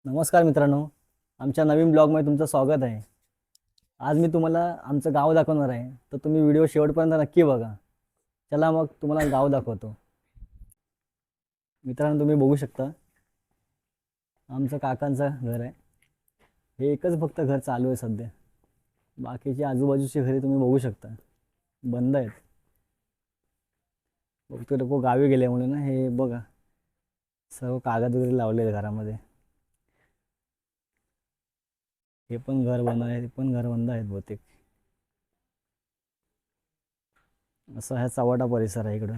नमस्कार मित्रांनो, आमच्या नवीन ब्लॉगमध्ये तुमचं स्वागत आहे. आज मी तुम्हाला आमचं गाव दाखवणार आहे, तर तुम्ही व्हिडिओ शेवटपर्यंत नक्की बघा. चला मग तुम्हाला गाव दाखवतो. मित्रांनो, तुम्ही बघू शकता आमचं काकांचं घर आहे. हे एकच फक्त घर चालू आहे सध्या. बाकीची आजूबाजूची घरे तुम्ही बघू शकता बंद आहेत. फक्त लोक गावी गेल्यामुळे ना हे बघा सर्व कागद वगैरे लावले आहेत घरामध्ये. हे पण घर बंद आहे, हे पण घर बंद आहेत बहुतेक. असा हा चव्हाटा परिसर आहे इकडं.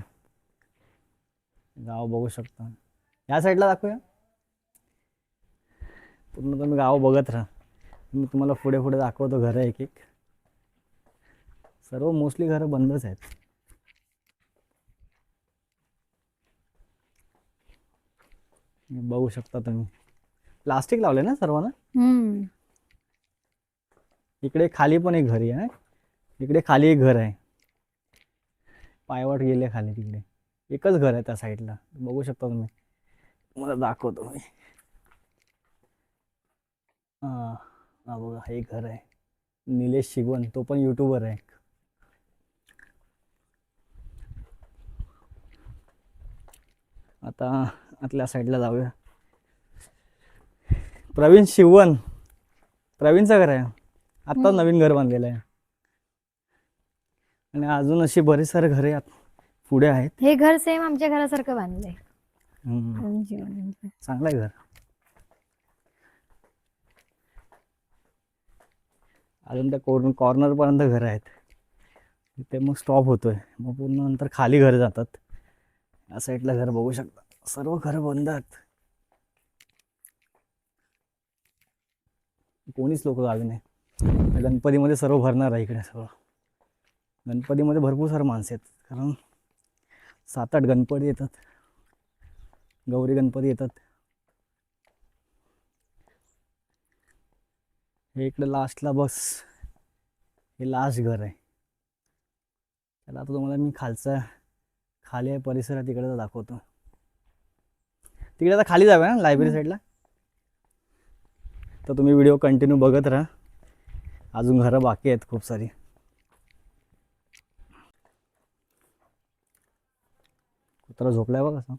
गाव बघू शकता. या साईडला दाखवूया. पूर्ण तुम्ही गाव बघत राहा. मी तुम्हाला पुढे पुढे दाखवतो घरं एक एक. सर्व मोस्टली घरं बंदच आहेत. हे बघू शकता तुम्ही. प्लास्टिक लावले ना सर्वांना. इकडे खाली पण एक घरी आहे. इकडे खाली एक घर आहे. पायवाट गेले खाली तिकडे. एकच घर आहे त्या साईडला. बघू शकता तुम्ही. मला दाखवतो मी. हा हा बघा हे घर आहे. निलेश शिगवण, तो पण युट्यूबर आहे. आता आतल्या साईडला जाऊया. प्रवीण शिववन, प्रवीणचं घर आहे. आता नवीन घर बांधलेलं आहे. आणि अजून अशी बरेच सारे घरे पुढे आहेत. हे घर सेम आमच्या घरासारखं बांधलंय. चांगलं आहे घर. अजून त्या कॉर्नर पर्यंत घर आहेत. तिथे मग स्टॉप होतोय. मग पूर्ण नंतर खाली घर जातात. या साईडला घर बघू शकता. सर्व घरं बंद आहेत. कोणीच लोक गावी नाही. गणपतीमध्ये सर्व भरणार आहे इकडे सर्व. गणपतीमध्ये भरपूर सारे माणसं आहेत. कारण 7-8 गणपती येतात. गौरी गणपती येतात. हे इकडे लास्टला बस. हे लास्ट घर आहे. त्याला आता तुम्हाला मी खाली आहे परिसरात तिकडे दाखवतो. तिकडे आता खाली जाऊया ना लायब्ररी साईडला. तर तुम्ही व्हिडिओ कंटिन्यू बघत राहा. अजून घरं बाकी आहेत खूप सारी. कुत्रा झोपलाय बघ असं.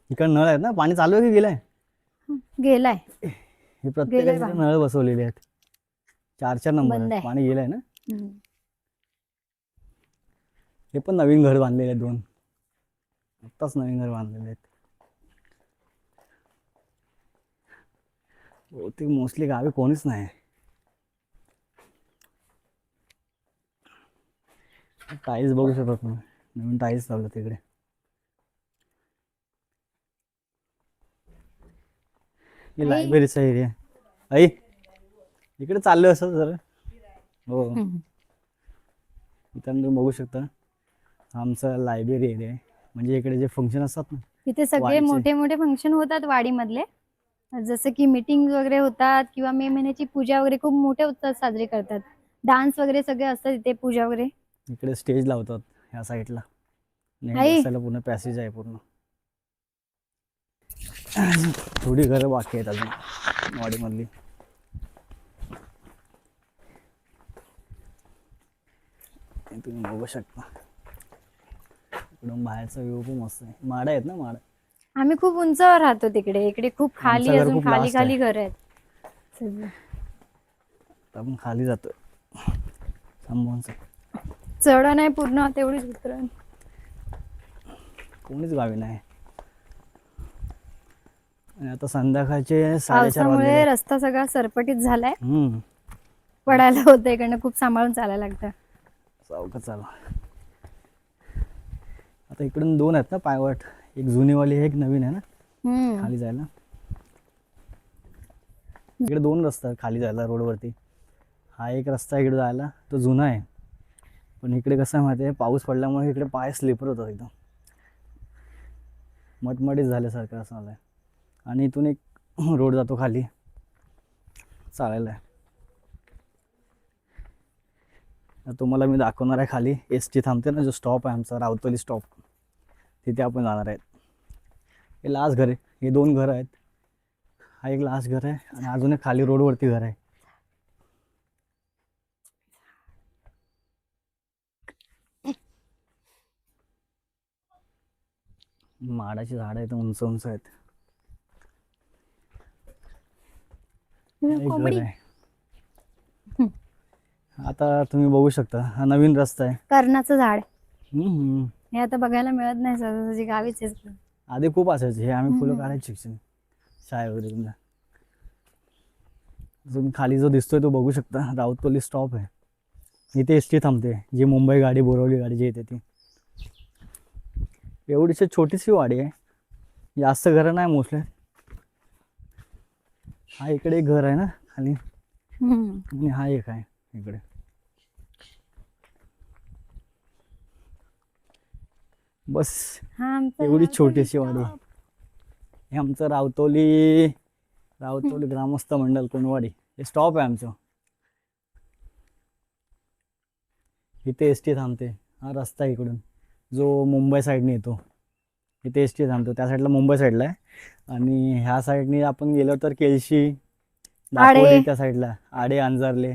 इकडे नळ आहेत ना. पाणी चालू आहे की गेलंय? गेलाय. हे प्रत्येकाचे नळ बसवलेले आहेत. 4-4 नंबर बंद आहे. पाणी गेलंय ना. हे पण नवीन घर बांधलेले आहेत 2. आत्ताच नवीन घर बांधलेले आहेत. बहुतेक मोस्टली गावी कोणीच नाही. टाईल्स बघू शकता तुम्ही. नवीन टाईल्स लावलं तिकडे. हे लायब्ररीचा एरिया. आई इकडे चाललं असं जरा. हो इथं तुम्ही बघू शकता. आमचा लायब्ररी एरिया आहे. म्हणजे इकडे जे फंक्शन असतात ना तिथे सगळे वाडीचे. मोठे मोठे फंक्शन होतात वाडीमधले. जसं की मीटिंग वगैरे होतात किंवा मे महिन्याची पूजा वगैरे खूप मोठ्या उत्साहात साजरी करतात. डान्स वगैरे सगळे असतात तिथे, पूजा वगैरे. इकडे स्टेज लावतात ह्या साईडला. नाही आई. बसायला पूर्ण पॅसेज आहे पूर्ण. थोडी घरं बाकी आहेत अजून वाडीमधली. तुम्ही बघू शकता. इकडून बाहेरचा व्ह्यू पण मस्त आहे. माड आहेत ना माड. आम्ही खूप उंचावर राहतो तिकडे. इकडे खूप खाली आमचं घर अजून खूप खाली last खाली आहे. घर आहेत सगळे. आपण खाली जातोय. संभवनचं चढण आहे पूर्ण, तेवढीच उतरण. कोणीच गावी नाही. आणि आता संध्याकाळचे 4:30 पावसामुळे वाजले. रस्ता सगळा सरपटीत झालाय. पडायला होतं. इकडनं खूप सांभाळून चालायला लागतं. सावकाश चाला. आता इकडून 2 आहेत ना पायवाट. एक जुनीवाली आहे, एक नवीन आहे ना खाली जायला. इकडे 2 रस्ते आहेत खाली जायला रोडवरती. हा एक रस्ता इकडे जायला, तो जुना आहे. पण इकडे कसं आहे माहिती आहे, पाऊस पडल्यामुळे इकडे पाय स्लिपर होतात एकदम. मटमटीच झाल्यासारखं असं आलं आहे. आणि इथून एक रोड जातो खाली चालायला. तुम्हाला मी दाखवणार आहे खाली एस टी थांबते ना, जो स्टॉप आहे आमचा रावतोली स्टॉप, तिथे आपण जाणार आहेत. हे लास्ट घर आहे, हे 2 घर आहेत. हा एक लास्ट घर आहे आणि अजून एक खाली रोडवरती घर आहे. माडाची झाड आहेत, उंच उंच आहेत. एक घर कोंबडी आहे. आता तुम्ही बघू शकता, हा नवीन रस्ता आहे. कर्णाचं झाड हम्म. हे आता बघायला मिळत नाही सहजासहजी, गावीच आहे. आधी खूप असायचे हे, आम्ही फुलं काढायचे शिक्षण शाळे वगैरे. तुम्ही खाली जो दिसतोय तो बघू शकता, राऊतवाडी स्टॉप आहे. इथे एस टी थांबते, जी मुंबई गाडी बोरवली गाडी जी येते ती. एवढीशी छोटीशी वाडी आहे, जास्त घरं नाही मोस्टली. हा इकडे एक घर आहे ना खाली, आणि हा एक आहे इकडे. बस हा आमचा एवढी रावतवाडी छोटीशी वाडी आहे. stop. हे आमचं रावतवली ग्रामस्थ मंडळ कोणवाडी हे स्टॉप आहे आमचं. इथे एस टी थांबते. हा रस्ता आहे इकडून जो मुंबई साईडने येतो, इथे एस टी थांबतो. त्या साईडला मुंबई साईडला आहे, आणि ह्या साईडने आपण गेलो तर केळशी, दापोली, त्या साईडला आडे, अंजारले.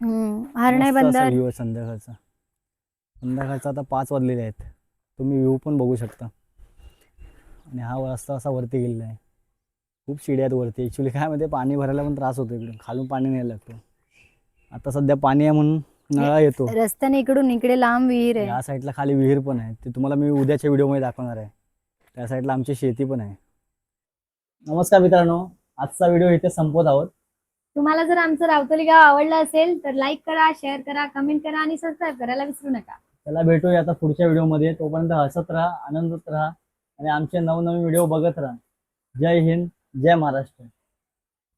हरणाई मस्त असा बंदर. व्ह्यू आहे संध्याकाळचा आता 5 वाजलेले आहेत. तुम्ही व्ह्यू पण बघू शकता. आणि हा रस्ता असा वरती गेलेला आहे, खूप शिड्या आहेत वरती. ॲक्च्युली काय माहिती, पाणी भरायला पण त्रास होतो इकडून, खालून पाणी न्यायला लागतो. आता सध्या पाणी आहे म्हणून नळा येतो. रस्त्याने इकडून इकडे लांब विहीर आहे. या साईडला खाली विहीर पण आहे, ते तुम्हाला मी उद्याच्या व्हिडिओमध्ये दाखवणार आहे. त्या साईडला आमची शेती पण आहे. नमस्कार मित्रांनो, आजचा व्हिडिओ इथे संपवत आहोत. तुम्हाला जर आमचं रावतोली गाव आवडलं असेल तर लाईक करा, शेअर करा, कमेंट करा आणि सबस्क्राईब करायला विसरू नका. त्याला भेटूया आता पुढच्या व्हिडिओमध्ये. तोपर्यंत हसत राहा, आनंदात राहा आणि आमचे नवनवीन व्हिडिओ बघत राहा. जय हिंद, जय महाराष्ट्र.